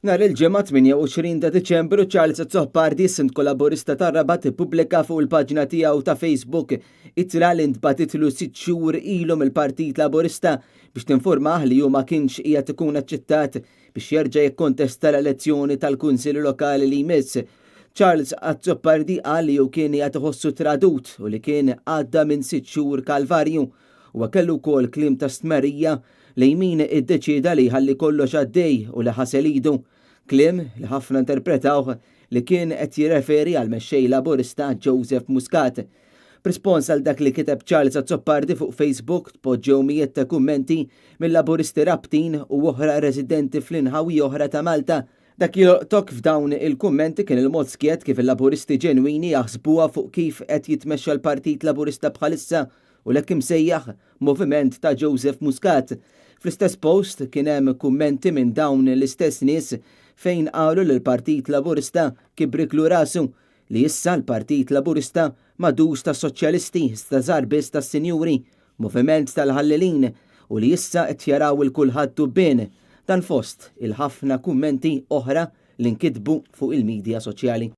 Nhar il-ġimgħa 28 ta' Diċembru Charles Zoppardi, sindku laburista ta' Rabat, ippubblika fuq il-paġna tiegħu ta' Facebook ittra li ntbatitlu 6 xhur ilu mill-Partit Laburista biex tinformah li hu ma kienx qiegħed ikun aċċettat biex jerġa' jikkontesta l-elezzjoni tal-Kunsill Lokali li jmiss. Charles Zoppardi qal li hu kien qiegħed iħossu tradut u li kien għadda minn 6 xhur kalvarju u kellu wkoll kliem ta' stmerrija li min iddeċieda li jħalli kollox għaddej u li ħasel idu. Kliem li ħafna interpretawh li kien qed jirreferi għal mexxej laburista Joseph Muscat. B'rispons għal dak li kiteb Charles Zoppardi fuq Facebook tpoġġew mijiet ta' kummenti mill-laburisti rabtin u oħra residenti fl-inħawi oħra ta' Malta. Dak li joqtok f'dawn il-kummenti kien il-mod skiet kif il-laburisti ġenwini jaħsbuha fuq kif qed jitmexxa l-Partit Laburista bħalissa u l-hekk imsejjaħ Moviment ta' Joseph Muscat. Fl-istess post kien hemm kummenti minn dawn l-istess nies fejn qalu li l-Partit Laburista kibriklu rasu li issa l-Partit Laburista madux ta' soċjalisti sta żarbis ta' sinjuri, moviment tal-ħallelin u li issa qed jaraw il-kulħadd dubbien dan fost il-ħafna kummenti oħra li nkitbu fuq il-medja soċjali.